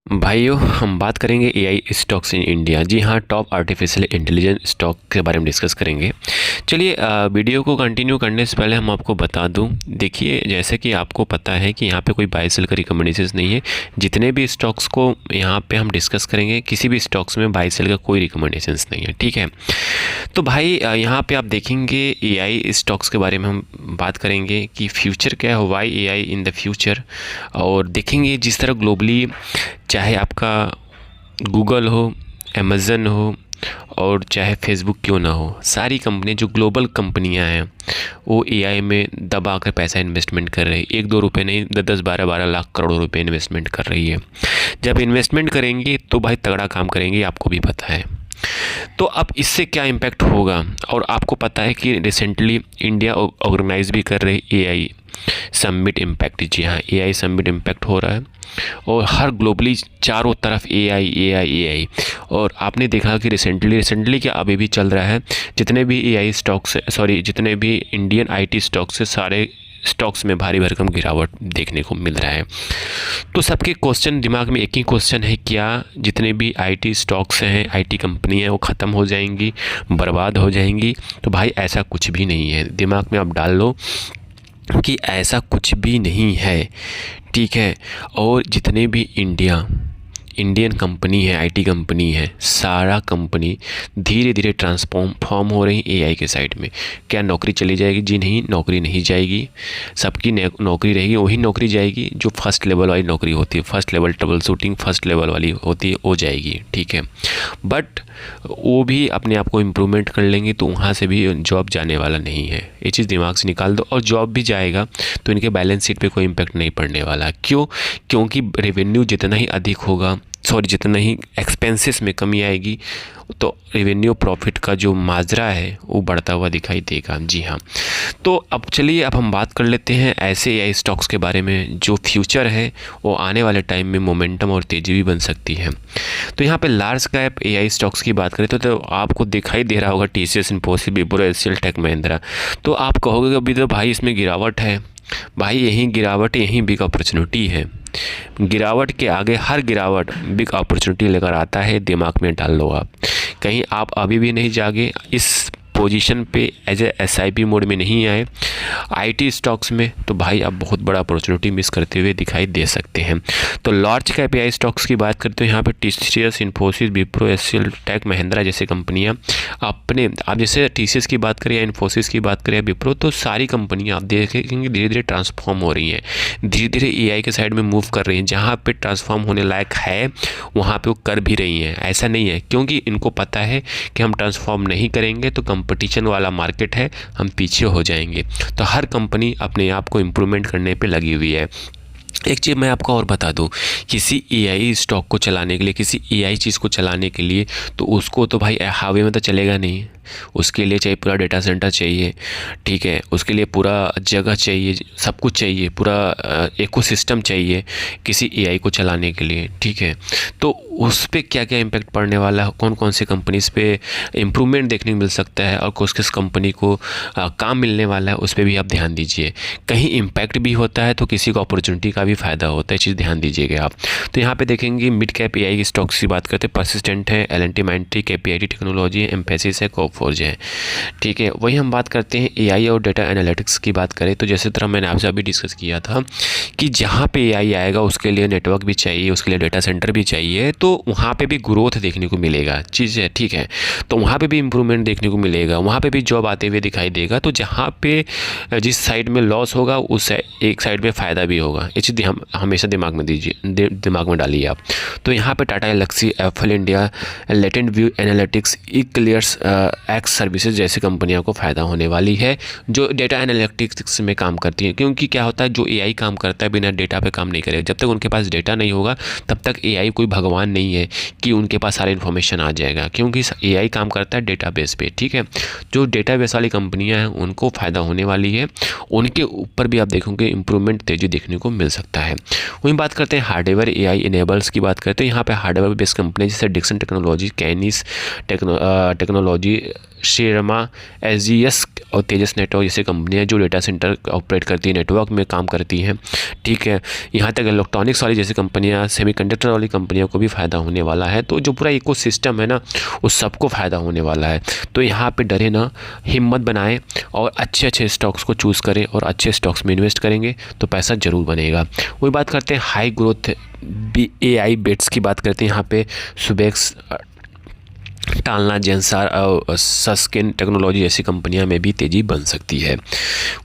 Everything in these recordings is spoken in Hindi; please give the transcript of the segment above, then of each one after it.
भाइयों, हम बात करेंगे एआई स्टॉक्स इन इंडिया। जी हाँ, टॉप आर्टिफिशियल इंटेलिजेंस स्टॉक के बारे में डिस्कस करेंगे। चलिए, वीडियो को कंटिन्यू करने से पहले हम आपको बता दूं, देखिए जैसे कि आपको पता है कि यहाँ पे कोई बाय सेल का रिकमेंडेशन नहीं है। जितने भी स्टॉक्स को यहाँ पे हम डिस्कस करेंगे, किसी भी स्टॉक्स में बाय सेल का कोई रिकमेंडेशन नहीं है, ठीक है। तो भाई यहाँ पे आप देखेंगे एआई स्टॉक्स के बारे में हम बात करेंगे कि फ्यूचर क्या है, why AI in the future. और देखेंगे जिस तरह ग्लोबली, चाहे आपका गूगल हो, अमेज़न हो और चाहे फेसबुक क्यों ना हो, सारी कंपनी जो ग्लोबल कंपनियां हैं वो एआई में दबा कर पैसा इन्वेस्टमेंट कर रही है। 1-2 रुपये नहीं, 10-10, 12-12 लाख करोड़ रुपए इन्वेस्टमेंट कर रही है। जब इन्वेस्टमेंट करेंगी तो भाई तगड़ा काम करेंगी, आपको भी पता है। तो अब इससे क्या इम्पैक्ट होगा, और आपको पता है कि रिसेंटली इंडिया ऑर्गेनाइज भी कर रही एआई समिट इम्पैक्ट। जी हाँ, एआई समिट इम्पैक्ट हो रहा है और हर ग्लोबली चारों तरफ एआई एआई एआई। और आपने देखा कि रिसेंटली क्या अभी भी चल रहा है, जितने भी एआई स्टॉक्स, जितने भी इंडियन आईटी स्टॉक्स है, सारे स्टॉक्स में भारी भरकम गिरावट देखने को मिल रहा है। तो सबके क्वेश्चन दिमाग में एक ही क्वेश्चन है, क्या जितने भी आईटी स्टॉक्स हैं, आईटी कंपनी हैं, वो ख़त्म हो जाएंगी, बर्बाद हो जाएंगी? तो भाई ऐसा कुछ भी नहीं है, दिमाग में आप डाल लो कि ऐसा कुछ भी नहीं है, ठीक है। और जितने भी इंडियन कंपनी है, आईटी कंपनी है, सारा कंपनी धीरे धीरे ट्रांसफॉर्म हो रही एआई के साइड में। क्या नौकरी चली जाएगी? जी नहीं, नौकरी नहीं जाएगी। सबकी नौकरी रहेगी, वही नौकरी जाएगी जो फर्स्ट लेवल वाली नौकरी होती है, first level trouble shooting first level वाली होती है, वो जाएगी, ठीक है। बट वो भी अपने आप को इम्प्रूवमेंट कर लेंगे, तो वहाँ से भी जॉब जाने वाला नहीं है, ये चीज़ दिमाग से निकाल दो। और जॉब भी जाएगा तो इनके बैलेंस शीट पे कोई इम्पैक्ट नहीं पड़ने वाला। क्यों? क्योंकि रेवेन्यू जितना ही अधिक होगा, जितना ही एक्सपेंसेस में कमी आएगी, तो रेवेन्यू प्रॉफिट का जो माजरा है वो बढ़ता हुआ दिखाई देगा। जी हाँ, तो अब चलिए, अब हम बात कर लेते हैं ऐसे एआई स्टॉक्स के बारे में जो फ्यूचर है वो आने वाले टाइम में मोमेंटम और तेज़ी भी बन सकती है। तो यहाँ पे लार्ज कैप एआई स्टॉक्स की बात करें तो आपको दिखाई दे रहा होगा TCS, Infosys, Wipro, HCL, tech Mahindra. तो आप कहोगे कि अभी तो भाई इसमें गिरावट है। भाई यही गिरावट, यही बिग अपॉर्चुनिटी है। गिरावट के आगे हर गिरावट बिग अपॉर्चुनिटी लेकर आता है, दिमाग में डाल लो आप। कहीं आप अभी भी नहीं जागे, इस पोजीशन पे एज ए एसआईपी मोड में नहीं आए आईटी स्टॉक्स में, तो भाई आप बहुत बड़ा अपॉर्चुनिटी मिस करते हुए दिखाई दे सकते हैं। तो लार्ज कैप एआई स्टॉक्स की बात करते हैं, यहाँ पे TCS, Infosys, Wipro, HCL, tech Mahindra जैसे कंपनियां आप जैसे टीसीएस की बात करें या इन्फोसिस की बात करें या विप्रो, तो सारी कंपनियां आप देखेंगे धीरे धीरे ट्रांसफॉर्म हो रही हैं, धीरे धीरे एआई के साइड में मूव कर रही हैं। जहाँ पे ट्रांसफॉर्म होने लायक है वहाँ पे वो कर भी रही हैं। ऐसा नहीं है, क्योंकि इनको पता है कि हम ट्रांसफॉर्म नहीं करेंगे तो कंपटीशन वाला मार्केट है, हम पीछे हो जाएंगे। तो हर कंपनी अपने आप को इम्प्रूवमेंट करने पे लगी हुई है। एक चीज़ मैं आपको और बता दूं, किसी एआई स्टॉक को चलाने के लिए, किसी एआई चीज़ को चलाने के लिए, तो उसको तो भाई हाईवे में तो चलेगा नहीं, उसके लिए चाहिए पूरा डेटा सेंटर चाहिए, ठीक है। उसके लिए पूरा जगह चाहिए, सब कुछ चाहिए, पूरा इकोसिस्टम चाहिए किसी एआई को चलाने के लिए, ठीक है। तो उस पर क्या क्या इम्पैक्ट पड़ने वाला है, कौन कौन सी कंपनीज़ पे इम्प्रूवमेंट देखने को मिल सकता है और किस किस कंपनी को काम मिलने वाला है, उस पर भी आप ध्यान दीजिए। कहीं इम्पैक्ट भी होता है तो किसी को अपॉर्चुनिटी का भी फ़ायदा होता है, चीज़ ध्यान दीजिएगा आप। तो यहाँ पे देखेंगे मिड कैप एआई की स्टॉक्स की बात करते हैं, परसिस्टेंट है, एल&टी माइंट्री, केपीआईटी टेक्नोलॉजी है, एम्फेसिस है, कोफोर्ज है, ठीक है। वही हम बात करते हैं एआई और डेटा एनालिटिक्स की बात करें तो जैसे तरह मैंने आपसे अभी डिस्कस किया था कि जहाँ पे एआई आएगा उसके लिए नेटवर्क भी चाहिए, उसके लिए डेटा सेंटर भी चाहिए, तो वहाँ पे भी ग्रोथ देखने को मिलेगा, चीज़ है, ठीक है। तो वहाँ पे भी इम्प्रूवमेंट देखने को मिलेगा, वहाँ पे भी जॉब आते हुए दिखाई देगा। तो जहाँ पे जिस साइड में लॉस होगा उस एक साइड में फ़ायदा भी होगा, ये चीज़ हम हमेशा दिमाग में दीजिए, दिमाग में डालिए आप। तो यहाँ पे Tata Elxsi, Affle India, Latent View Analytics, eClerx, X services जैसी कंपनियों को फ़ायदा होने वाली है जो डेटा एनालिटिक्स में काम करती है। क्योंकि क्या होता है, जो एआई काम करता है बिना डेटा पे काम नहीं करेगा। जब तक उनके पास डेटा नहीं होगा तब तक एआई कोई भगवान नहीं है कि उनके पास सारा इन्फॉर्मेशन आ जाएगा, क्योंकि एआई काम करता है डेटाबेस पे, ठीक है। जो डेटाबेस वाली कंपनियां हैं उनको फ़ायदा होने वाली है, उनके ऊपर भी आप देखोगे इम्प्रूवमेंट तेज़ी देखने को मिल सकता है। वहीं बात करते हैं हार्डवेयर एआई इनेबल्स की बात करते हैं, यहाँ पे हार्डवेयर बेस्ड कंपनी जैसे Dixon technology, Kaynes technology, Syrma, SGS और तेजस नेटवर्क जैसी कंपनियां जो डेटा सेंटर ऑपरेट करती है, नेटवर्क में काम करती हैं, ठीक है। यहाँ तक इलेक्ट्रॉनिक्स वाली जैसी कंपनियां, सेमीकंडक्टर वाली कंपनियों को भी फ़ायदा होने वाला है। तो जो पूरा इकोसिस्टम है ना, उस सबको फ़ायदा होने वाला है। तो यहाँ पे डरे ना, हिम्मत बनाएं और अच्छे अच्छे स्टॉक्स को चूज़ करें और अच्छे स्टॉक्स में इन्वेस्ट करेंगे तो पैसा ज़रूर बनेगा। वही बात करते हैं हाई ग्रोथ AI बेट्स की बात करते हैं। यहाँ पे सुबेक्स, टालना, जेंसार और सस्केन टेक्नोलॉजी जैसी कंपनियां में भी तेज़ी बन सकती है।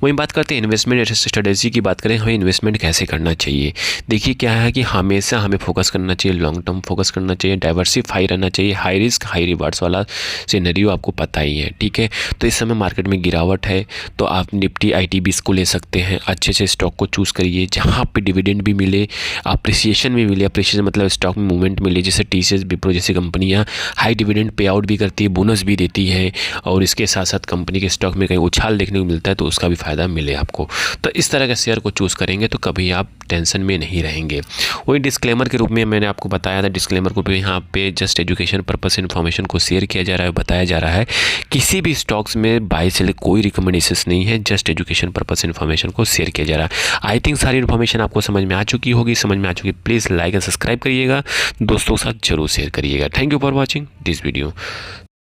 वहीं बात करते हैं इन्वेस्टमेंट स्ट्रेटेजी की बात करें, हमें इन्वेस्टमेंट कैसे करना चाहिए। देखिए क्या है कि हमेशा हमें फोकस करना चाहिए, लॉन्ग टर्म फोकस करना चाहिए, डाइवर्सिफाई रहना चाहिए, हाई रिस्क हाई रिवार्ड्स वाला सिनेरियो आपको पता ही है, ठीक है। तो इस समय मार्केट में गिरावट है तो आप निफ्टी ITBs को ले सकते हैं। अच्छे से स्टॉक को चूज़ करिए जहाँ पर डिविडेंड भी मिले, अप्रिसिएशन भी मिले। अप्रिसिएशन मतलब स्टॉक में मूवमेंट मिले, जैसे TCS, विप्रो जैसी कंपनियाँ हाई डिविडेंड पे आउट भी करती है, बोनस भी देती है और इसके साथ साथ कंपनी के स्टॉक में कहीं उछाल देखने को मिलता है तो उसका भी फ़ायदा मिले आपको। तो इस तरह के शेयर को चूज़ करेंगे तो कभी आप टेंशन में नहीं रहेंगे। वही डिस्क्लेमर के रूप में मैंने आपको बताया था, डिस्क्लेमर को भी यहाँ पे जस्ट एजुकेशन पर्पस इन्फॉर्मेशन को शेयर किया जा रहा है, बताया जा रहा है। किसी भी स्टॉक्स में बाय सेल कोई रिकमेंडेशन नहीं है, जस्ट एजुकेशन पर्पस इन्फॉर्मेशन को शेयर किया जा रहा है। आई थिंक सारी इन्फॉर्मेशन आपको समझ में आ चुकी होगी। समझ में आ चुकी, प्लीज़ लाइक एंड सब्सक्राइब करिएगा, दोस्तों के साथ जरूर शेयर करिएगा। Thank you for watching this video.